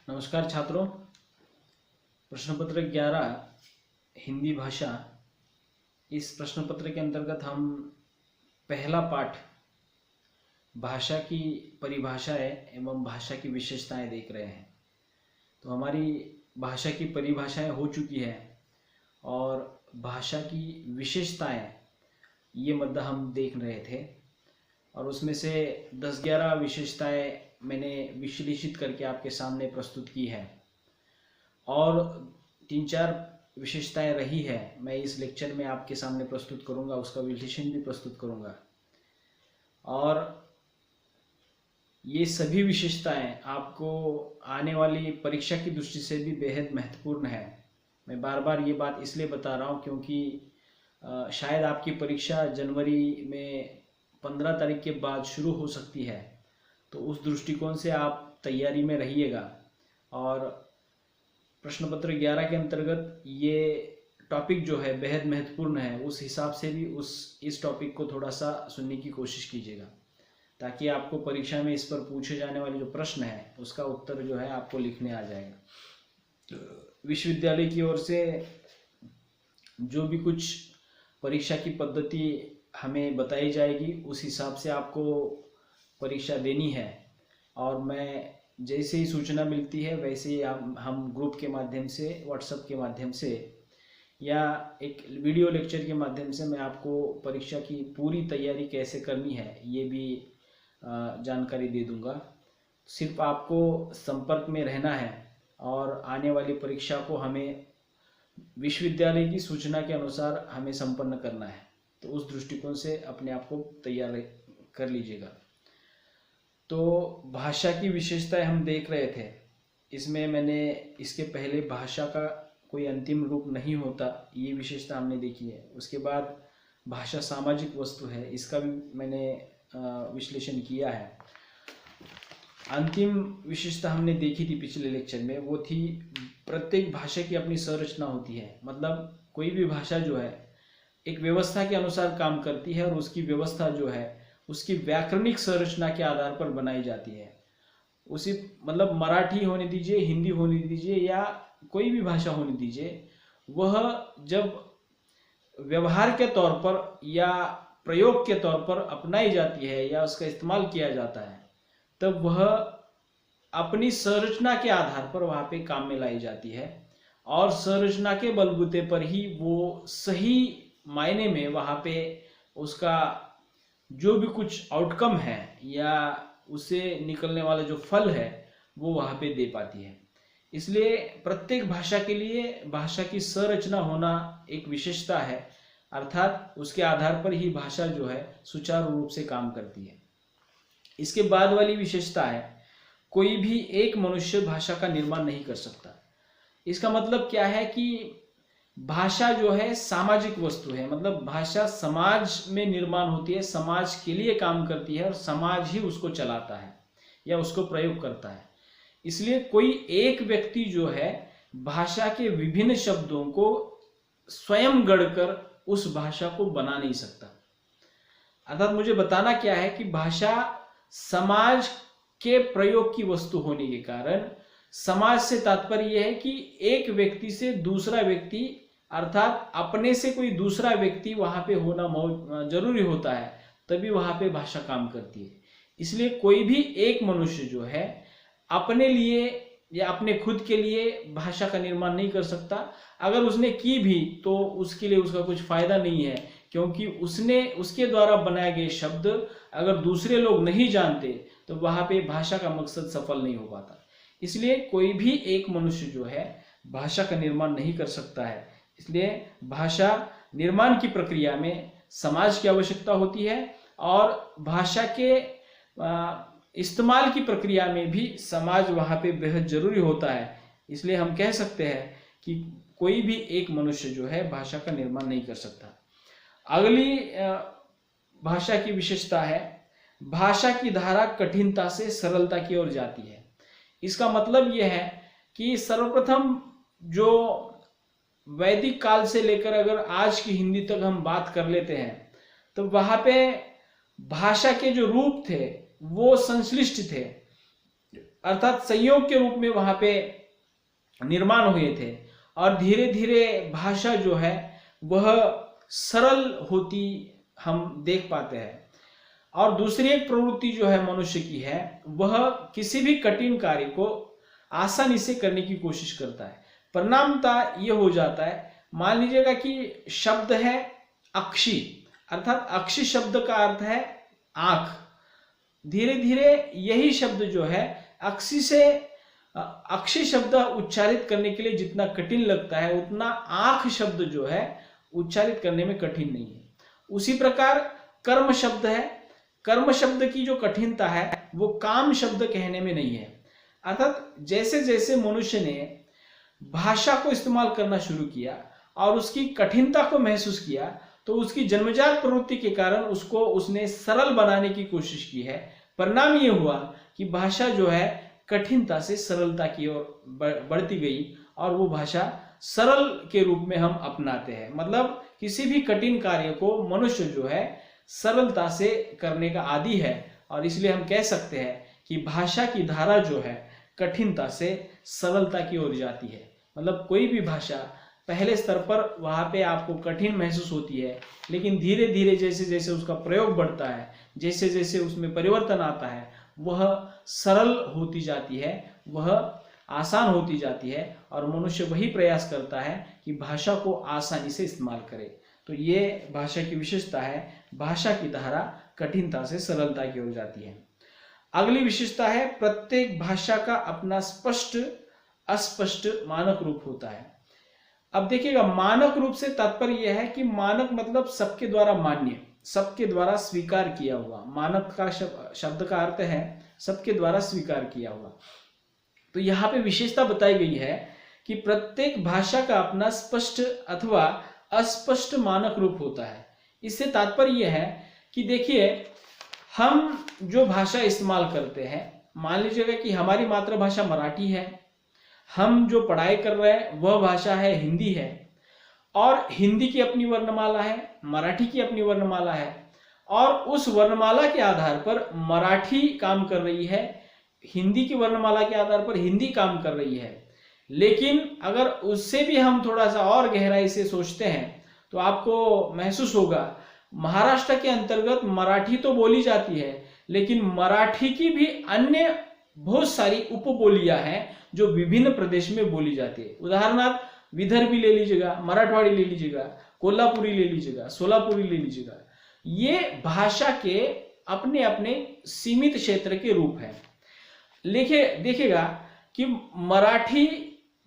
नमस्कार छात्रों। प्रश्न पत्र 11 हिंदी भाषा, इस प्रश्न पत्र के अंतर्गत हम पहला पाठ भाषा की परिभाषाएं एवं भाषा की विशेषताएं देख रहे हैं। तो हमारी भाषा की परिभाषाएं हो चुकी है और भाषा की विशेषताएं ये मुद्दा हम देख रहे थे और उसमें से 10-11 विशेषताएं मैंने विश्लेषित करके आपके सामने प्रस्तुत की है और 3-4 विशेषताएं रही है। मैं इस लेक्चर में आपके सामने प्रस्तुत करूंगा, उसका विश्लेषण भी प्रस्तुत करूंगा और ये सभी विशेषताएं आपको आने वाली परीक्षा की दृष्टि से भी बेहद महत्वपूर्ण है। मैं बार बार ये बात इसलिए बता रहा हूँ क्योंकि शायद आपकी परीक्षा जनवरी में 15 तारीख के बाद शुरू हो सकती है, तो उस दृष्टिकोण से आप तैयारी में रहिएगा। और प्रश्न पत्र 11 के अंतर्गत ये टॉपिक जो है बेहद महत्वपूर्ण है, उस हिसाब से भी इस टॉपिक को थोड़ा सा सुनने की कोशिश कीजिएगा ताकि आपको परीक्षा में इस पर पूछे जाने वाले जो प्रश्न है उसका उत्तर जो है आपको लिखने आ जाएगा। विश्वविद्यालय की ओर से जो भी कुछ परीक्षा की पद्धति हमें बताई जाएगी उस हिसाब से आपको परीक्षा देनी है और मैं जैसे ही सूचना मिलती है वैसे ही हम ग्रुप के माध्यम से, व्हाट्सएप के माध्यम से या एक वीडियो लेक्चर के माध्यम से मैं आपको परीक्षा की पूरी तैयारी कैसे करनी है ये भी जानकारी दे दूंगा। सिर्फ आपको संपर्क में रहना है और आने वाली परीक्षा को हमें विश्वविद्यालय की सूचना के अनुसार हमें संपन्न करना है, तो उस दृष्टिकोण से अपने आप को तैयार कर लीजिएगा। तो भाषा की विशेषताएं हम देख रहे थे, इसमें मैंने इसके पहले भाषा का कोई अंतिम रूप नहीं होता ये विशेषता हमने देखी है। उसके बाद भाषा सामाजिक वस्तु है, इसका भी मैंने विश्लेषण किया है। अंतिम विशेषता हमने देखी थी पिछले लेक्चर में, वो थी प्रत्येक भाषा की अपनी संरचना होती है। मतलब कोई भी भाषा जो है एक व्यवस्था के अनुसार काम करती है और उसकी व्यवस्था जो है उसकी व्याकरणिक संरचना के आधार पर बनाई जाती है। उसी मतलब मराठी होने दीजिए, हिंदी होने दीजिए या कोई भी भाषा होने दीजिए, वह जब व्यवहार के तौर पर या प्रयोग के तौर पर अपनाई जाती है या उसका इस्तेमाल किया जाता है तब वह अपनी संरचना के आधार पर वहाँ पे काम में लाई जाती है और संरचना के बलबूते पर ही वो सही मायने में वहाँ पे उसका जो भी कुछ आउटकम है या उसे निकलने वाला जो फल है वो वहाँ पे दे पाती है। इसलिए प्रत्येक भाषा के लिए भाषा की संरचना होना एक विशेषता है, अर्थात उसके आधार पर ही भाषा जो है सुचारू रूप से काम करती है। इसके बाद वाली विशेषता है कोई भी एक मनुष्य भाषा का निर्माण नहीं कर सकता। इसका मतलब क्या है कि भाषा जो है सामाजिक वस्तु है, मतलब भाषा समाज में निर्माण होती है, समाज के लिए काम करती है और समाज ही उसको चलाता है या उसको प्रयोग करता है। इसलिए कोई एक व्यक्ति जो है भाषा के विभिन्न शब्दों को स्वयं गढ़कर उस भाषा को बना नहीं सकता। अर्थात मुझे बताना क्या है कि भाषा समाज के प्रयोग की वस्तु होने के कारण समाज से तात्पर्य यह है कि एक व्यक्ति से दूसरा व्यक्ति, अर्थात अपने से कोई दूसरा व्यक्ति वहां पे होना जरूरी होता है, तभी वहां पे भाषा काम करती है। इसलिए कोई भी एक मनुष्य जो है अपने लिए या अपने खुद के लिए भाषा का निर्माण नहीं कर सकता। अगर उसने की भी तो उसके लिए उसका कुछ फायदा नहीं है, क्योंकि उसके द्वारा बनाए गए शब्द अगर दूसरे लोग नहीं जानते तो वहां पे भाषा का मकसद सफल नहीं हो पाता। इसलिए कोई भी एक मनुष्य जो है भाषा का निर्माण नहीं कर सकता है। इसलिए भाषा निर्माण की प्रक्रिया में समाज की आवश्यकता होती है और भाषा के इस्तेमाल की प्रक्रिया में भी समाज वहाँ पे बेहद जरूरी होता है। इसलिए हम कह सकते हैं कि कोई भी एक मनुष्य जो है भाषा का निर्माण नहीं कर सकता। अगली भाषा की विशेषता है भाषा की धारा कठिनता से सरलता की ओर जाती है। इसका मतलब यह है कि सर्वप्रथम जो वैदिक काल से लेकर अगर आज की हिंदी तक हम बात कर लेते हैं तो वहां पे भाषा के जो रूप थे वो संश्लिष्ट थे। अर्थात संयोग के रूप में वहां पे निर्माण हुए थे, और धीरे धीरे भाषा जो है वह सरल होती हम देख पाते हैं। और दूसरी एक प्रवृत्ति जो है मनुष्य की है, वह किसी भी कठिन कार्य को आसानी से करने की कोशिश करता है। परिणामतः यह हो जाता है, मान लीजिएगा कि शब्द है अक्षी, अर्थात अक्षी शब्द का अर्थ है आंख। धीरे धीरे यही शब्द जो है अक्षी शब्द उच्चारित करने के लिए जितना कठिन लगता है, उतना आंख शब्द जो है उच्चारित करने में कठिन नहीं है। उसी प्रकार कर्म शब्द है, कर्म शब्द की जो कठिनता है वो काम शब्द कहने में नहीं है। अर्थात जैसे जैसे मनुष्य ने भाषा को इस्तेमाल करना शुरू किया और उसकी कठिनता को महसूस किया, तो उसकी जन्मजात प्रवृत्ति के कारण उसने सरल बनाने की कोशिश की है। परिणाम ये हुआ कि भाषा जो है कठिनता से सरलता की ओर बढ़ती गई, और वो भाषा सरल के रूप में हम अपनाते हैं। मतलब किसी भी कठिन कार्य को मनुष्य जो है सरलता से करने का आदी है, और इसलिए हम कह सकते हैं कि भाषा की धारा जो है कठिनता से सरलता की ओर जाती है। मतलब कोई भी भाषा पहले स्तर पर वहां पे आपको कठिन महसूस होती है, लेकिन धीरे धीरे जैसे जैसे उसका प्रयोग बढ़ता है, जैसे जैसे उसमें परिवर्तन आता है, वह सरल होती जाती है, वह आसान होती जाती है, और मनुष्य वही प्रयास करता है कि भाषा को आसानी से इस्तेमाल करे। तो ये भाषा की विशेषता है, भाषा की धारा कठिनता से सरलता की ओर जाती है। अगली विशेषता है, प्रत्येक भाषा का अपना स्पष्ट अस्पष्ट मानक रूप होता है। अब देखिएगा, मानक रूप से तात्पर्य यह है कि मानक मतलब सबके द्वारा मान्य, सबके द्वारा स्वीकार किया हुआ। मानक का शब्द का अर्थ है सबके द्वारा स्वीकार किया हुआ। तो यहाँ पे विशेषता बताई गई है कि प्रत्येक भाषा का अपना स्पष्ट अथवा अस्पष्ट मानक रूप होता है। इससे तात्पर्य यह है कि देखिए, हम जो भाषा इस्तेमाल करते हैं, मान लीजिएगा कि हमारी मातृभाषा मराठी है, हम जो पढ़ाई कर रहे हैं वह भाषा है हिंदी है, और हिंदी की अपनी वर्णमाला है, मराठी की अपनी वर्णमाला है, और उस वर्णमाला के आधार पर मराठी काम कर रही है, हिंदी की वर्णमाला के आधार पर हिंदी काम कर रही है। लेकिन अगर उससे भी हम थोड़ा सा और गहराई से सोचते हैं तो आपको महसूस होगा, महाराष्ट्र के अंतर्गत मराठी तो बोली जाती है, लेकिन मराठी की भी अन्य बहुत सारी उपबोलियां हैं जो विभिन्न प्रदेश में बोली जाती है। उदाहरणार्थ विदर्भी ले लीजिएगा, मराठवाड़ी ले लीजिएगा, कोल्हापुरी ले लीजिएगा, सोलापुरी ले लीजिएगा। ये भाषा के अपने अपने सीमित क्षेत्र के रूप हैं। देखिएगा कि मराठी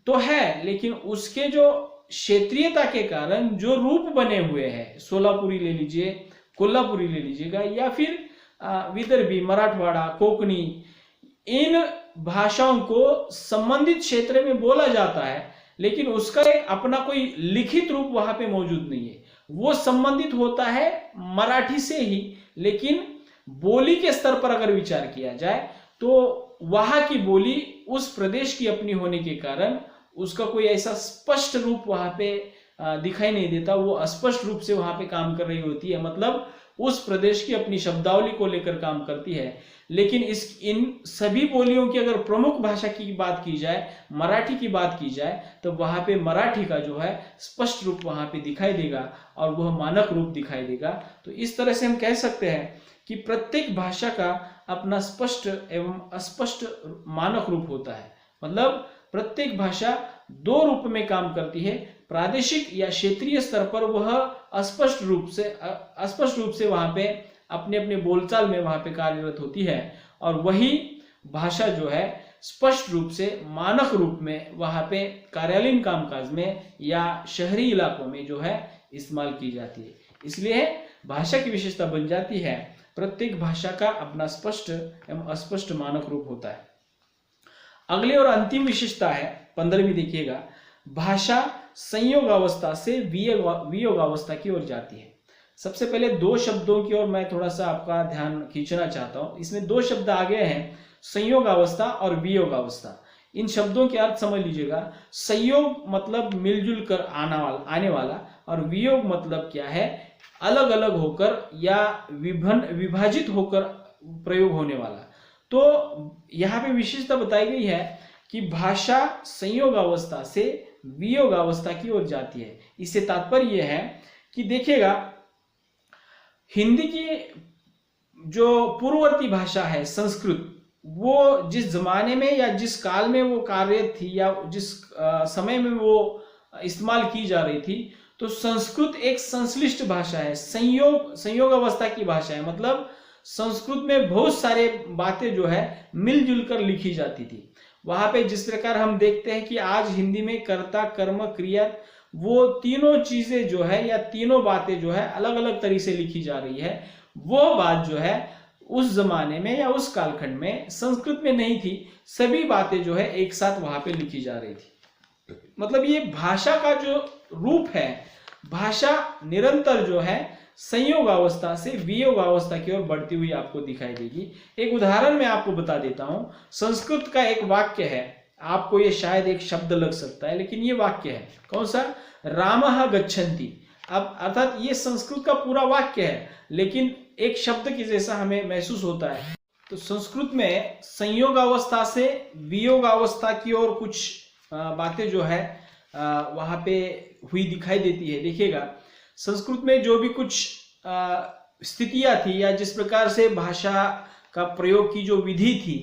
तो है, लेकिन उसके जो क्षेत्रीयता के कारण जो रूप बने हुए हैं, सोलापुरी ले लीजिए, कोल्हापुरी ले लीजिएगा, या फिर विदर्भी, मराठवाड़ा, कोंकणी, इन भाषाओं को संबंधित क्षेत्र में बोला जाता है, लेकिन उसका एक अपना कोई लिखित रूप वहां पे मौजूद नहीं है। वो संबंधित होता है मराठी से ही, लेकिन बोली के स्तर पर अगर विचार किया जाए तो वहां की बोली उस प्रदेश की अपनी होने के कारण उसका कोई ऐसा स्पष्ट रूप वहां पे दिखाई नहीं देता, वो अस्पष्ट रूप से वहां पे काम कर रही होती है। मतलब उस प्रदेश की अपनी शब्दावली को लेकर काम करती है। लेकिन इन सभी बोलियों की अगर प्रमुख भाषा की बात की जाए, मराठी की बात की जाए, तो वहां पे मराठी का जो है स्पष्ट रूप वहां पे दिखाई देगा, और वह मानक रूप दिखाई देगा। तो इस तरह से हम कह सकते हैं कि प्रत्येक भाषा का अपना स्पष्ट एवं अस्पष्ट मानक रूप होता है। मतलब प्रत्येक भाषा दो रूप में काम करती है। प्रादेशिक या क्षेत्रीय स्तर पर वह अस्पष्ट रूप से वहां पे अपने अपने बोलचाल में वहां पे कार्यरत होती है, और वही भाषा जो है स्पष्ट रूप से मानक रूप में वहां पे कार्यालयीन कामकाज में या शहरी इलाकों में जो है इस्तेमाल की जाती है। इसलिए भाषा की विशेषता बन जाती है, प्रत्येक भाषा का अपना स्पष्ट एवं अस्पष्ट मानक रूप होता है। अगली और अंतिम विशेषता है 15वीं, देखिएगा, भाषा संयोग अवस्था से वियोग अवस्था की ओर जाती है। सबसे पहले दो शब्दों की ओर मैं थोड़ा सा आपका ध्यान खींचना चाहता हूं। इसमें दो शब्द आ गए हैं, संयोग अवस्था और वियोग अवस्था। इन शब्दों के अर्थ समझ लीजिएगा। संयोग मतलब मिलजुल कर आने वाला, और वियोग मतलब क्या है, अलग अलग होकर या विभाजित होकर प्रयोग होने वाला। तो यहाँ पे विशेषता बताई गई है कि भाषा संयोग अवस्था से वियोग अवस्था की ओर जाती है। इससे तात्पर्य यह है कि देखिएगा, हिंदी की जो पूर्ववर्ती भाषा है संस्कृत, वो जिस जमाने में या जिस काल में वो कार्यरत थी या जिस समय में वो इस्तेमाल की जा रही थी, तो संस्कृत एक संश्लिष्ट भाषा है, संयोग अवस्था की भाषा है। मतलब संस्कृत में बहुत सारे बातें जो है मिलजुल कर लिखी जाती थी। वहां पे जिस प्रकार हम देखते हैं कि आज हिंदी में कर्ता कर्म क्रिया, वो तीनों चीजें जो है या तीनों बातें जो है अलग अलग तरीके से लिखी जा रही है, वो बात जो है उस जमाने में या उस कालखंड में संस्कृत में नहीं थी। सभी बातें जो है एक साथ वहां पे लिखी जा रही थी। मतलब ये भाषा का जो रूप है, भाषा निरंतर जो है संयोग अवस्था से वियोग अवस्था की ओर बढ़ती हुई आपको दिखाई देगी। एक उदाहरण मैं आपको बता देता हूं। संस्कृत का एक वाक्य है, आपको ये शायद एक शब्द लग सकता है, लेकिन ये वाक्य है कौन सा? रामः गच्छन्ति। अब अर्थात ये संस्कृत का पूरा वाक्य है, लेकिन एक शब्द के जैसा हमें महसूस होता है। तो संस्कृत में संयोग अवस्था से वियोग अवस्था की ओर कुछ बातें जो है वहां पे हुई दिखाई देती है। देखिएगा, संस्कृत में जो भी कुछ स्थितियां थी या जिस प्रकार से भाषा का प्रयोग की जो विधि थी,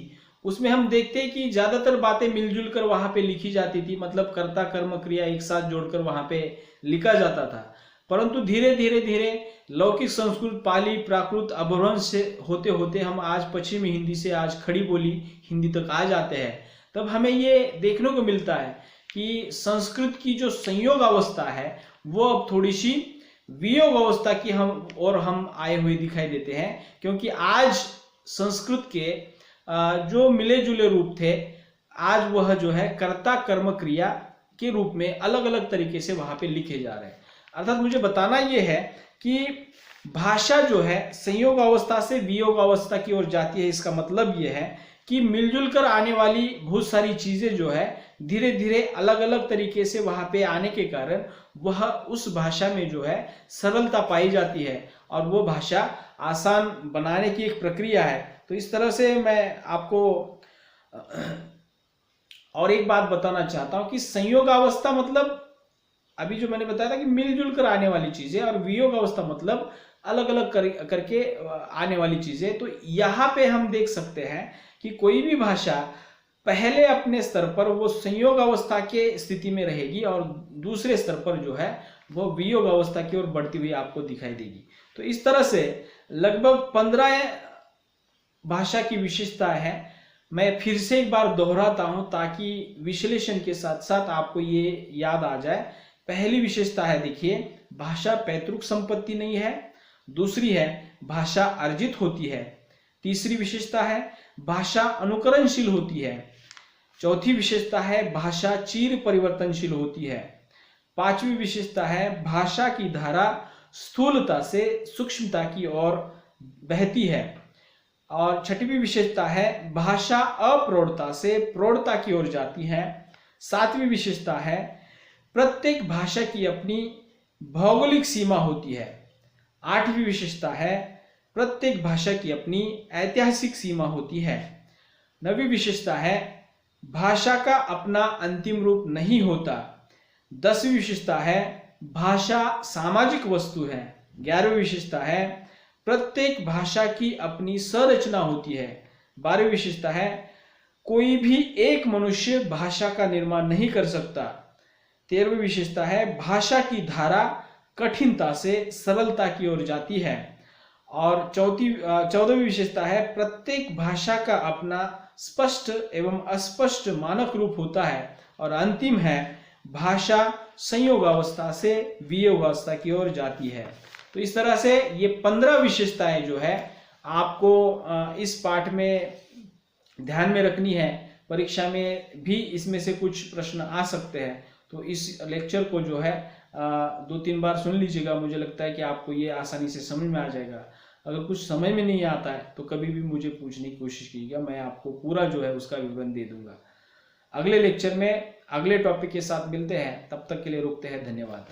उसमें हम देखते हैं कि ज्यादातर बातें मिलजुल कर वहां पे लिखी जाती थी। मतलब कर्ता कर्म क्रिया एक साथ जोड़कर वहां पे लिखा जाता था। परंतु धीरे धीरे लौकिक संस्कृत, पाली, प्राकृत, अपभ्रंश से होते होते हम आज पश्चिमी हिंदी से आज खड़ी बोली हिंदी तक आ जाते हैं। तब हमें ये देखने को मिलता है कि संस्कृत की जो संयोग अवस्था है वो अब थोड़ी सी वियोग अवस्था की हम आए हुए दिखाई देते हैं। क्योंकि आज संस्कृत के जो मिले जुले रूप थे, आज वह जो है कर्ता कर्म क्रिया के रूप में अलग अलग तरीके से वहां पे लिखे जा रहे हैं। अर्थात मुझे बताना यह है कि भाषा जो है संयोग अवस्था से वियोग अवस्था की ओर जाती है। इसका मतलब यह है कि मिलजुल कर आने वाली बहुत सारी चीजें जो है धीरे धीरे अलग अलग तरीके से वहां पे आने के कारण वह उस भाषा में जो है सरलता पाई जाती है और वो भाषा आसान बनाने की एक प्रक्रिया है। तो इस तरह से मैं आपको और एक बात बताना चाहता हूं कि संयोग अवस्था मतलब अभी जो मैंने बताया था कि मिलजुल कर आने वाली चीजें, और वियोग अवस्था मतलब अलग अलग करके आने वाली चीजें। तो यहाँ पे हम देख सकते हैं कि कोई भी भाषा पहले अपने स्तर पर वो संयोग अवस्था के स्थिति में रहेगी और दूसरे स्तर पर जो है वो वियोग अवस्था की ओर बढ़ती हुई आपको दिखाई देगी। तो इस तरह से लगभग 15 भाषा की विशेषता है। मैं फिर से एक बार दोहराता हूं ताकि विश्लेषण के साथ साथ आपको ये याद आ जाए। पहली विशेषता है, देखिए, भाषा पैतृक संपत्ति नहीं है। दूसरी है भाषा अर्जित होती है। तीसरी विशेषता है भाषा अनुकरणशील होती है। चौथी विशेषता है भाषा चिर परिवर्तनशील होती है। पांचवी विशेषता है भाषा की धारा स्थूलता से सूक्ष्मता की ओर बहती है। और छठवीं विशेषता है भाषा अप्रौढ़ता से प्रौढ़ता की ओर जाती है। सातवीं विशेषता है प्रत्येक भाषा की अपनी भौगोलिक सीमा होती है। आठवीं विशेषता है प्रत्येक भाषा की अपनी ऐतिहासिक सीमा होती है। नवीं विशेषता है भाषा का अपना अंतिम रूप नहीं होता। 10वीं विशेषता है भाषा सामाजिक वस्तु है। 11वीं विशेषता है प्रत्येक भाषा की अपनी संरचना होती है। 12वीं विशेषता है कोई भी एक मनुष्य भाषा का निर्माण नहीं कर सकता। 13वीं विशेषता है भाषा की धारा कठिनता से सरलता की ओर जाती है। और 14वीं विशेषता है प्रत्येक भाषा का अपना स्पष्ट एवं अस्पष्ट मानक रूप होता है। और अंतिम है भाषा संयोग अवस्था से वियोग अवस्था की ओर जाती है। तो इस तरह से ये 15 विशेषताएं जो है आपको इस पाठ में ध्यान में रखनी है। परीक्षा में भी इसमें से कुछ प्रश्न आ सकते हैं। तो इस लेक्चर को जो है 2-3 बार सुन लीजिएगा। मुझे लगता है कि आपको ये आसानी से समझ में आ जाएगा। अगर कुछ समझ में नहीं आता है तो कभी भी मुझे पूछने की कोशिश कीजिएगा, मैं आपको पूरा जो है उसका विवरण दे दूंगा। अगले लेक्चर में अगले टॉपिक के साथ मिलते हैं, तब तक के लिए रुकते हैं। धन्यवाद।